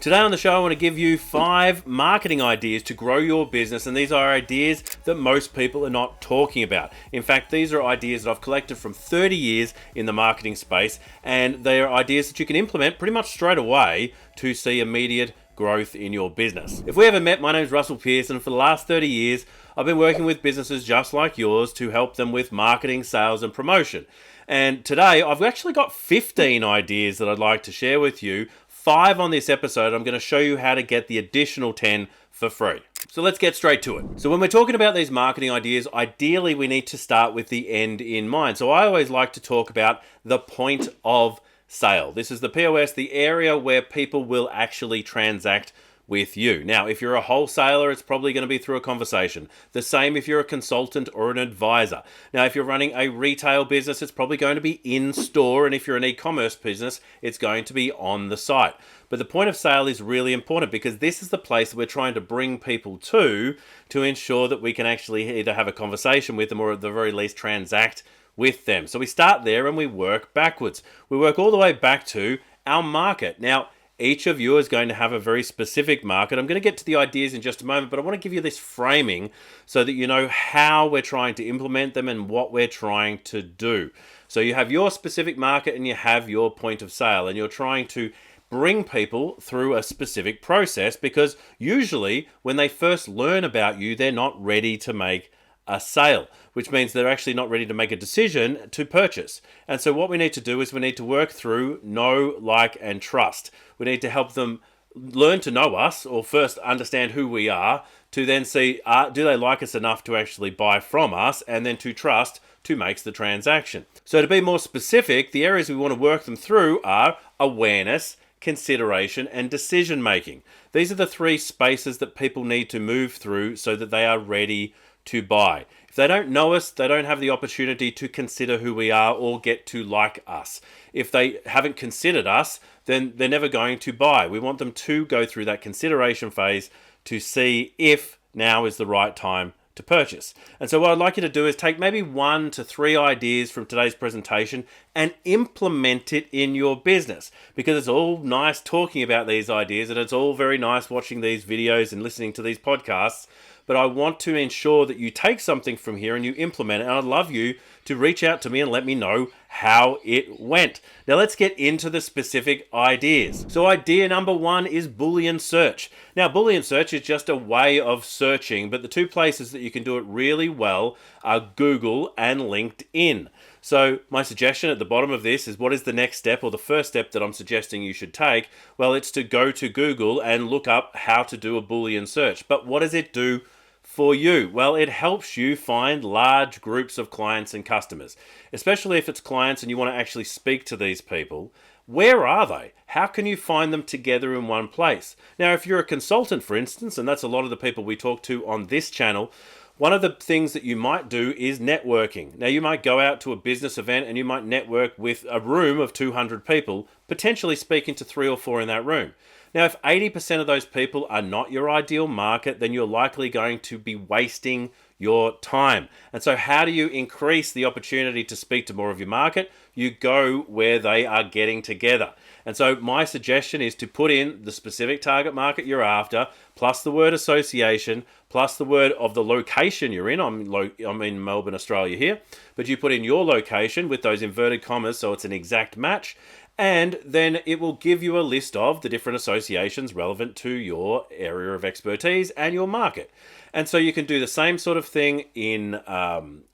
Today on the show, I want to give you 5 marketing ideas to grow your business, and these are ideas that most people are not talking about. In fact, these are ideas that I've collected from 30 years in the marketing space, and they are ideas that you can implement pretty much straight away to see immediate growth in your business. If we haven't met, my name is Russell Pearce, and for the last 30 years, I've been working with businesses just like yours to help them with marketing, sales, and promotion. And today, I've actually got 15 ideas that I'd like to share with you. 5 on this episode. I'm going to show you how to get the additional 10 for free. So let's get straight to it. So when we're talking about these marketing ideas, ideally we need to start with the end in mind. So I always like to talk about the point of sale. This is the POS, the area where people will actually transact with you. Now, if you're a wholesaler, it's probably going to be through a conversation. The same if you're a consultant or an advisor. Now, if you're running a retail business, it's probably going to be in store. And if you're an e-commerce business, it's going to be on the site. But the point of sale is really important because this is the place that we're trying to bring people to ensure that we can actually either have a conversation with them or at the very least transact with them. So we start there and we work backwards. We work all the way back to our market. Now, each of you is going to have a very specific market. I'm going to get to the ideas in just a moment, but I want to give you this framing so that you know how we're trying to implement them and what we're trying to do. So you have your specific market and you have your point of sale, and you're trying to bring people through a specific process because usually when they first learn about you, they're not ready to make a sale, which means they're actually not ready to make a decision to purchase. And so what we need to do is we need to work through know, like, and trust. We need to help them learn to know us, or first understand who we are, to then see, do they like us enough to actually buy from us, and then to trust to make the transaction. So to be more specific, the areas we want to work them through are awareness, consideration, and decision making. These are the 3 spaces that people need to move through so that they are ready to buy. If they don't know us, they don't have the opportunity to consider who we are or get to like us. If they haven't considered us, then they're never going to buy. We want them to go through that consideration phase to see if now is the right time to purchase. And so what I'd like you to do is take maybe 1 to 3 ideas from today's presentation and implement it in your business, because it's all nice talking about these ideas and it's all very nice watching these videos and listening to these podcasts. But I want to ensure that you take something from here and you implement it. And I'd love you to reach out to me and let me know how it went. Now let's get into the specific ideas. So idea number 1 is Boolean Search. Now Boolean Search is just a way of searching, but the 2 places that you can do it really well are Google and LinkedIn. So my suggestion at the bottom of this is, what is the next step, or the first step that I'm suggesting you should take? Well, it's to go to Google and look up how to do a Boolean search. But what does it do for you? Well, it helps you find large groups of clients and customers, especially if it's clients and you want to actually speak to these people. Where are they? How can you find them together in one place? Now, if you're a consultant, for instance, and that's a lot of the people we talk to on this channel, one of the things that you might do is networking. Now, you might go out to a business event and you might network with a room of 200 people, potentially speaking to 3 or 4 in that room. Now, if 80% of those people are not your ideal market, then you're likely going to be wasting your time. And so how do you increase the opportunity to speak to more of your market? You go where they are getting together. And so my suggestion is to put in the specific target market you're after, plus the word association, plus the word of the location you're in. I'm in Melbourne, Australia here, but you put in your location with those inverted commas so it's an exact match. And then it will give you a list of the different associations relevant to your area of expertise and your market. And so you can do the same sort of thing in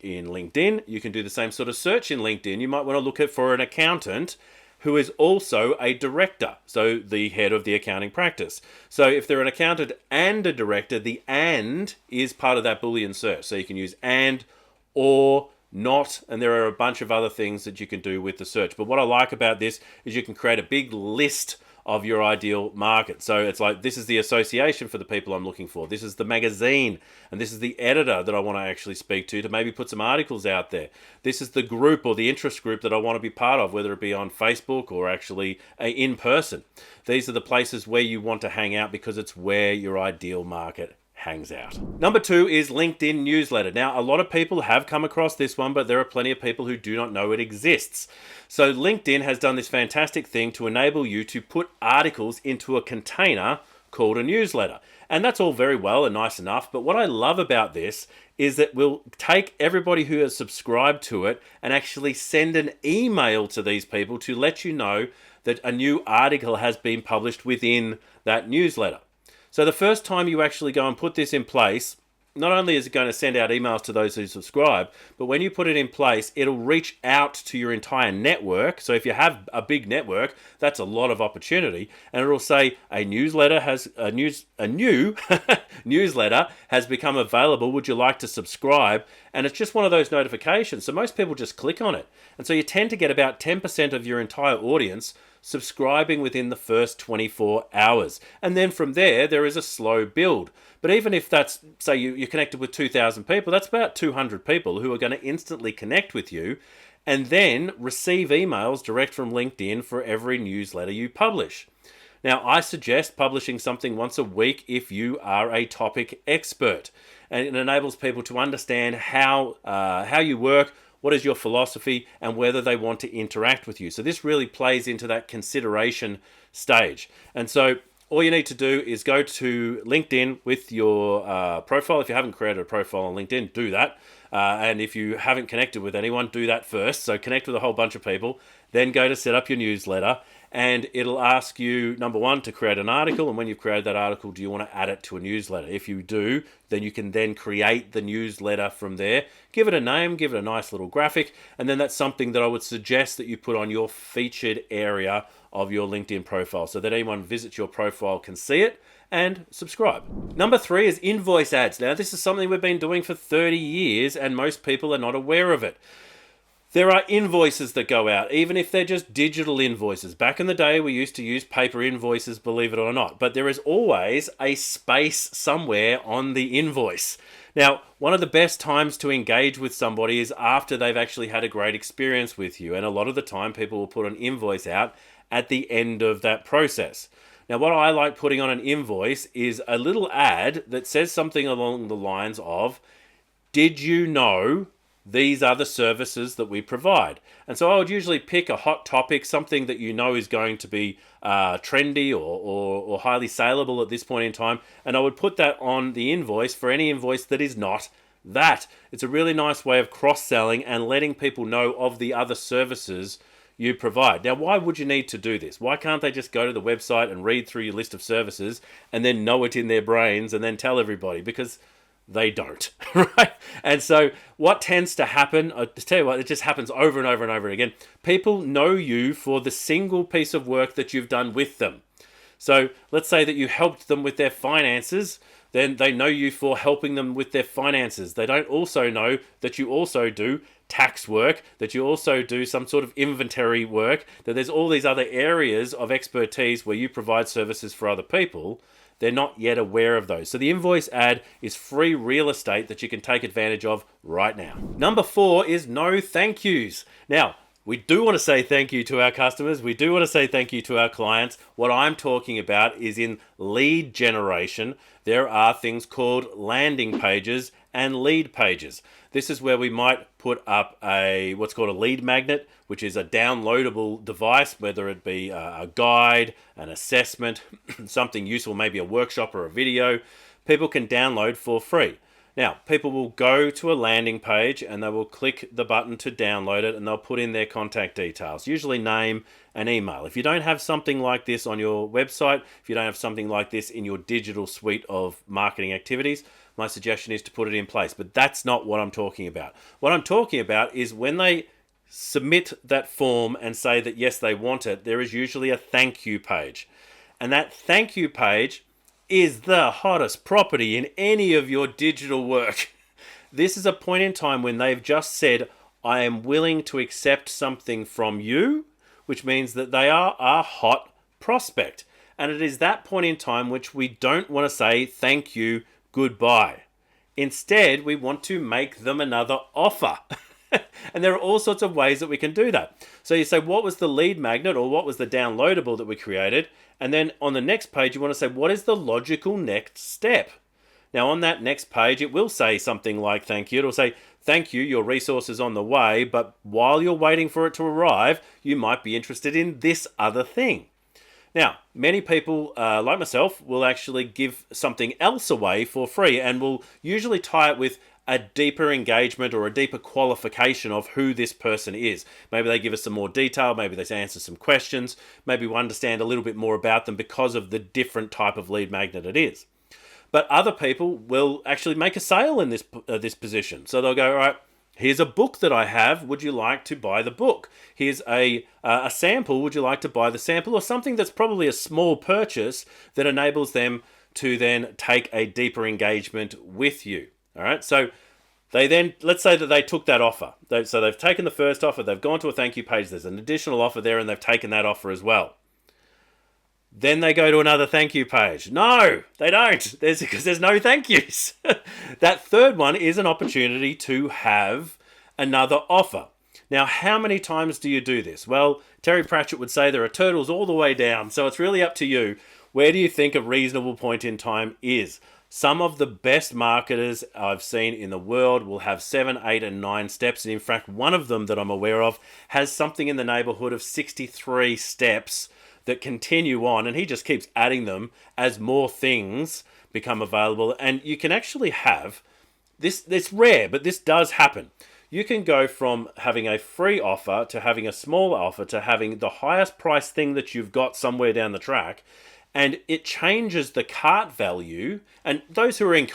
LinkedIn. You can do the same sort of search in LinkedIn. You might want to look at for an accountant who is also a director, so the head of the accounting practice. So if they're an accountant and a director, the and is part of that Boolean search. So you can use and, or, not, and there are a bunch of other things that you can do with the search. But what I like about this is you can create a big list of your ideal market. So it's like, this is the association for the people I'm looking for. This is the magazine, and this is the editor that I want to actually speak to maybe put some articles out there. This is the group or the interest group that I want to be part of, whether it be on Facebook or actually in person. These are the places where you want to hang out because it's where your ideal market hangs out. Number 2 is LinkedIn newsletter. Now, a lot of people have come across this one, but there are plenty of people who do not know it exists. So LinkedIn has done this fantastic thing to enable you to put articles into a container called a newsletter. And that's all very well and nice enough, but what I love about this is that we'll take everybody who has subscribed to it and actually send an email to these people to let you know that a new article has been published within that newsletter. So the first time you actually go and put this in place, not only is it going to send out emails to those who subscribe, but when you put it in place, it'll reach out to your entire network. So if you have a big network, that's a lot of opportunity. And it'll say a new newsletter has become available. Would you like to subscribe? And it's just one of those notifications. So most people just click on it. And so you tend to get about 10% of your entire audience subscribing within the first 24 hours. And then from there is a slow build. But even if that's, say you're connected with 2,000 people, that's about 200 people who are going to instantly connect with you and then receive emails direct from LinkedIn for every newsletter you publish. Now, I suggest publishing something once a week if you are a topic expert. And it enables people to understand how you work, what is your philosophy, and whether they want to interact with you. So this really plays into that consideration stage. And so all you need to do is go to LinkedIn with your profile. If you haven't created a profile on LinkedIn, do that. And if you haven't connected with anyone, do that first. So connect with a whole bunch of people, then go to set up your newsletter. And it'll ask you, number 1, to create an article. And when you've created that article, do you want to add it to a newsletter? If you do, then you can then create the newsletter from there. Give it a name, give it a nice little graphic. And then that's something that I would suggest that you put on your featured area of your LinkedIn profile so that anyone visits your profile can see it and subscribe. Number 3 is Invoice Ads. Now, this is something we've been doing for 30 years and most people are not aware of it. There are invoices that go out, even if they're just digital invoices. Back in the day, we used to use paper invoices, believe it or not. But there is always a space somewhere on the invoice. Now, one of the best times to engage with somebody is after they've actually had a great experience with you. And a lot of the time, people will put an invoice out at the end of that process. Now, what I like putting on an invoice is a little ad that says something along the lines of, "Did you know these are the services that we provide?" And so I would usually pick a hot topic, something that you know is going to be trendy or highly saleable at this point in time, and I would put that on the invoice for any invoice that is not that. It's a really nice way of cross-selling and letting people know of the other services you provide. Now, why would you need to do this? Why can't they just go to the website and read through your list of services and then know it in their brains and then tell everybody? Because they don't, right? And so what tends to happen, I'll tell you what, it just happens over and over and over again. People know you for the single piece of work that you've done with them. So let's say that you helped them with their finances, then they know you for helping them with their finances. They don't also know that you also do tax work, that you also do some sort of inventory work, that there's all these other areas of expertise where you provide services for other people. They're not yet aware of those. So the invoice ad is free real estate that you can take advantage of right now. Number 4 is no thank yous. Now, we do want to say thank you to our customers. We do want to say thank you to our clients. What I'm talking about is in lead generation, there are things called landing pages and lead pages. This is where we might put up what's called a lead magnet, which is a downloadable device, whether it be a guide, an assessment, something useful, maybe a workshop or a video. People can download for free. Now, people will go to a landing page and they will click the button to download it and they'll put in their contact details, usually name and email. If you don't have something like this on your website, if you don't have something like this in your digital suite of marketing activities, my suggestion is to put it in place. But that's not what I'm talking about. What I'm talking about is when they submit that form and say that yes, they want it, there is usually a thank you page. And that thank you page is the hottest property in any of your digital work. This is a point in time when they've just said, I am willing to accept something from you, which means that they are a hot prospect. And it is that point in time which we don't want to say thank you, goodbye. Instead, we want to make them another offer. And there are all sorts of ways that we can do that. So you say, what was the lead magnet or what was the downloadable that we created? And then on the next page, you want to say, what is the logical next step? Now on that next page, it will say something like thank you. It'll say, thank you, your resource is on the way, but while you're waiting for it to arrive, you might be interested in this other thing. Now, many people, like myself, will actually give something else away for free and will usually tie it with a deeper engagement or a deeper qualification of who this person is. Maybe they give us some more detail, maybe they answer some questions, maybe we understand a little bit more about them because of the different type of lead magnet it is. But other people will actually make a sale in this position. So they'll go, all right, here's a book that I have. Would you like to buy the book? Here's a sample. Would you like to buy the sample? Or something that's probably a small purchase that enables them to then take a deeper engagement with you. All right. So they then, let's say that they took that offer. So they've taken the first offer. They've gone to a thank you page. There's an additional offer there and they've taken that offer as well. Then they go to another thank you page. No, they don't. Because there's no thank yous. That third one is an opportunity to have another offer. Now, how many times do you do this? Well, Terry Pratchett would say there are turtles all the way down. So it's really up to you. Where do you think a reasonable point in time is? Some of the best marketers I've seen in the world will have 7, 8, and 9 steps. And in fact, one of them that I'm aware of has something in the neighborhood of 63 steps that continue on, and he just keeps adding them as more things become available. And you can actually have this, it's rare, but this does happen. You can go from having a free offer to having a small offer to having the highest price thing that you've got somewhere down the track, and it changes the cart value. And those who are in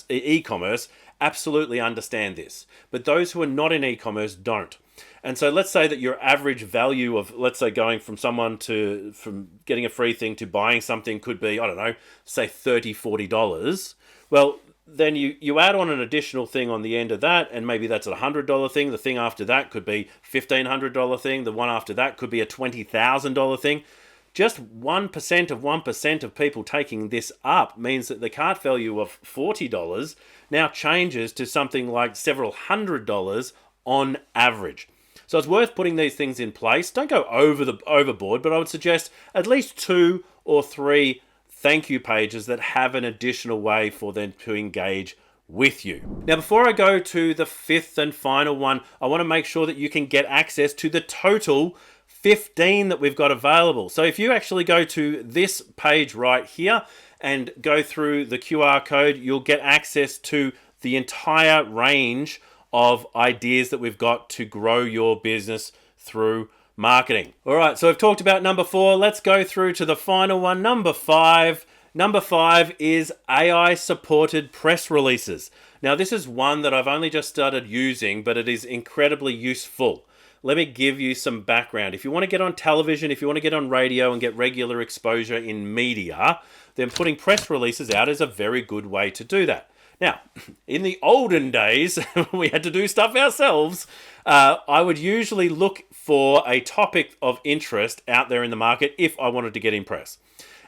e-commerce absolutely understand this, but those who are not in e-commerce don't. And so let's say that your average value of, let's say, going from from getting a free thing to buying something could be, I don't know, say $30, $40. Well, then you add on an additional thing on the end of that, and maybe that's a $100 thing. The thing after that could be $1,500 thing. The one after that could be a $20,000 thing. Just 1% of 1% of people taking this up means that the cart value of $40 now changes to something like several $100s on average. So it's worth putting these things in place. Don't go overboard, but I would suggest at least 2 or 3 thank you pages that have an additional way for them to engage with you. Now, before I go to the 5th and final one, I want to make sure that you can get access to the total 15 that we've got available. So if you actually go to this page right here and go through the QR code, you'll get access to the entire range of ideas that we've got to grow your business through marketing. All right, so I've talked about number 4. Let's go through to the final one, number 5. Number 5 is AI-supported press releases. Now, this is one that I've only just started using, but it is incredibly useful. Let me give you some background. If you want to get on television, if you want to get on radio and get regular exposure in media, then putting press releases out is a very good way to do that. Now, in the olden days, when we had to do stuff ourselves, I would usually look for a topic of interest out there in the market if I wanted to get in press.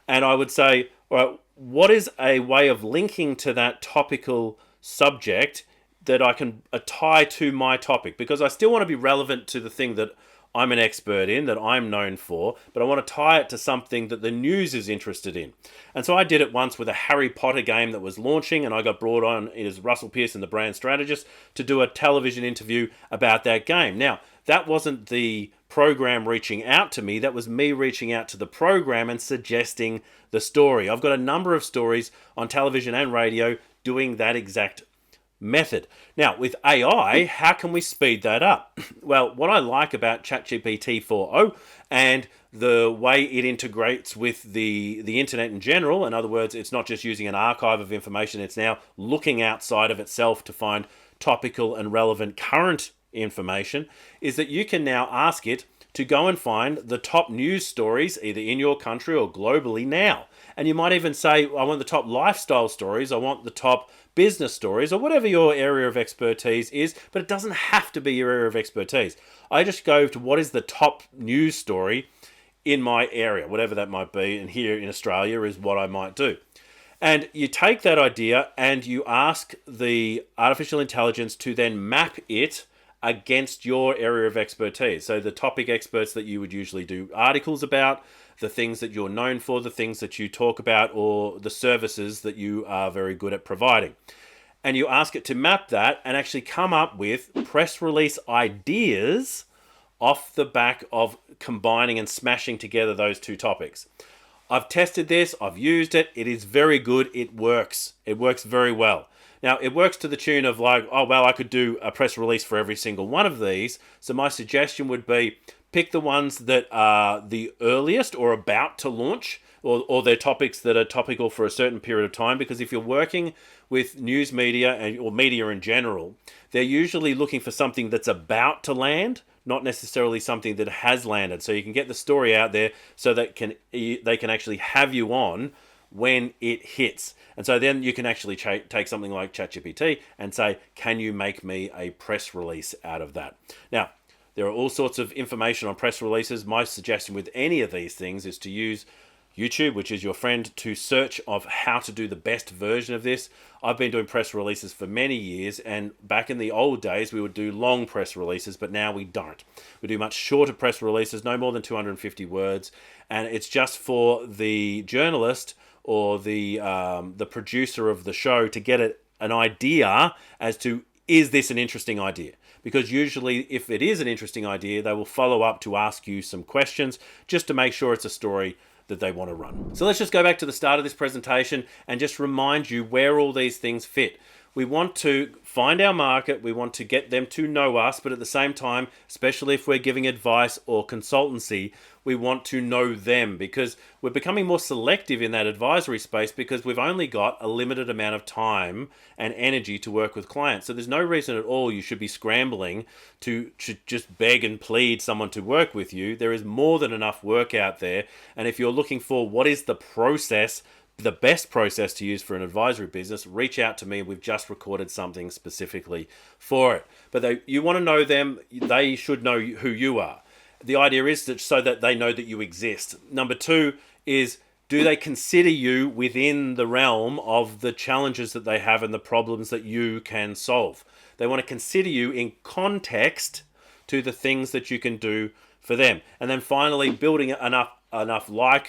And I would say, all right, what is a way of linking to that topical subject that I can tie to my topic? Because I still want to be relevant to the thing that I'm an expert in, that I'm known for, but I want to tie it to something that the news is interested in. And so I did it once with a Harry Potter game that was launching, and I got brought on as Russell Pearson, the brand strategist, to do a television interview about that game. Now, that wasn't the program reaching out to me, that was me reaching out to the program and suggesting the story. I've got a number of stories on television and radio doing that exact method. Now, with AI, how can we speed that up? Well, what I like about ChatGPT 4.0 and the way it integrates with the internet in general, in other words, it's not just using an archive of information, it's now looking outside of itself to find topical and relevant current information, is that you can now ask it to go and find the top news stories either in your country or globally now. And you might even say, I want the top lifestyle stories, I want the top business stories, or whatever your area of expertise is, but it doesn't have to be your area of expertise. I just go to what is the top news story in my area, whatever that might be, and here in Australia is what I might do. And you take that idea and you ask the artificial intelligence to then map it against your area of expertise. So the topic experts that you would usually do articles about, the things that you're known for, the things that you talk about, or the services that you are very good at providing. And you ask it to map that and actually come up with press release ideas off the back of combining and smashing together those two topics. I've tested this, I've used it, it is very good, it works very well. Now, it works to the tune of like, oh, well, I could do a press release for every single one of these. So my suggestion would be pick the ones that are the earliest or about to launch, or they're topics that are topical for a certain period of time. Because if you're working with news media or media in general, they're usually looking for something that's about to land, not necessarily something that has landed. So you can get the story out there so that they can actually have you on when it hits. And so then you can actually take something like ChatGPT and say, can you make me a press release out of that? Now, there are all sorts of information on press releases. My suggestion with any of these things is to use YouTube, which is your friend, to search of how to do the best version of this. I've been doing press releases for many years, and back in the old days, we would do long press releases, but now we don't. We do much shorter press releases, no more than 250 words, and it's just for the journalist or the producer of the show to get an idea as to, is this an interesting idea? Because usually if it is an interesting idea, they will follow up to ask you some questions just to make sure it's a story that they want to run. So let's just go back to the start of this presentation and just remind you where all these things fit. We want to find our market, we want to get them to know us, but at the same time, especially if we're giving advice or consultancy, we want to know them, because we're becoming more selective in that advisory space because we've only got a limited amount of time and energy to work with clients. So there's no reason at all you should be scrambling to just beg and plead someone to work with you. There is more than enough work out there. And if you're looking for what is the best process to use for an advisory business, reach out to me. We've just recorded something specifically for it. But you want to know them, they should know who you are. The idea is that so that they know that you exist. Number two is, do they consider you within the realm of the challenges that they have and the problems that you can solve? They want to consider you in context to the things that you can do for them. And then finally, building enough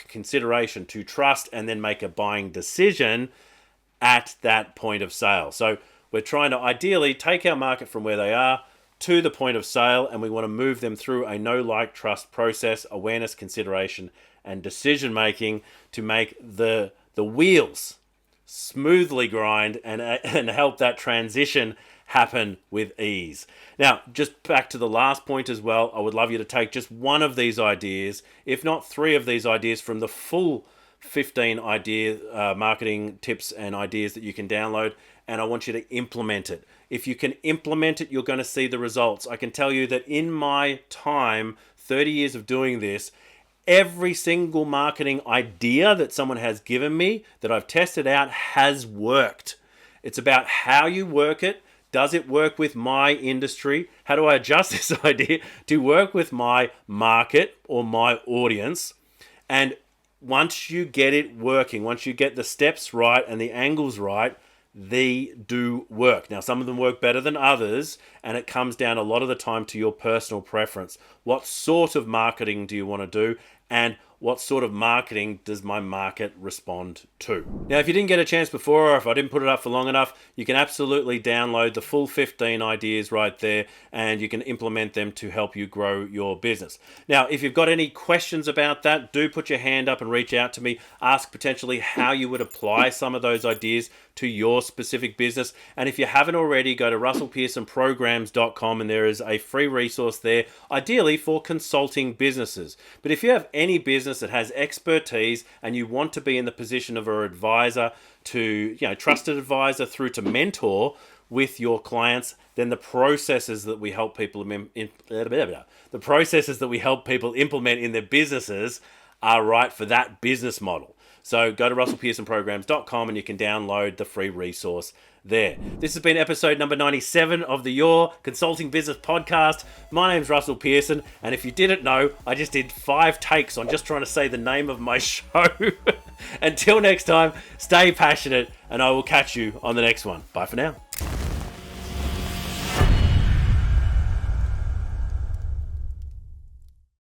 consideration to trust and then make a buying decision at that point of sale. So we're trying to ideally take our market from where they are to the point of sale, and we want to move them through a know, like, trust process, awareness, consideration, and decision making to make the wheels smoothly grind and help that transition happen with ease. Now, just back to the last point as well, I would love you to take just one of these ideas, if not 3 of these ideas from the full 15 marketing tips and ideas that you can download, and I want you to implement it. If you can implement it, you're going to see the results. I can tell you that in my time, 30 years of doing this, every single marketing idea that someone has given me that I've tested out has worked. It's about how you work it. Does it work with my industry? How do I adjust this idea to work with my market or my audience? And once you get it working, once you get the steps right and the angles right, they do work. Now, some of them work better than others, and it comes down a lot of the time to your personal preference. What sort of marketing do you want to do? And what sort of marketing does my market respond to? Now, if you didn't get a chance before, or if I didn't put it up for long enough, you can absolutely download the full 15 ideas right there, and you can implement them to help you grow your business. Now, if you've got any questions about that, do put your hand up and reach out to me. Ask potentially how you would apply some of those ideas to your specific business. And if you haven't already, go to russellpearsonprograms.com, and there is a free resource there, ideally for consulting businesses. But if you have any business that has expertise and you want to be in the position of an advisor to, trusted advisor through to mentor with your clients, then the processes that we help people implement in their businesses are right for that business model. So go to russellpearsonprograms.com and you can download the free resource there. This has been episode number 97 of the Your Consulting Business Podcast. My name's Russell Pearson, and if you didn't know, I just did 5 takes on just trying to say the name of my show. Until next time, stay passionate, and I will catch you on the next one. Bye for now.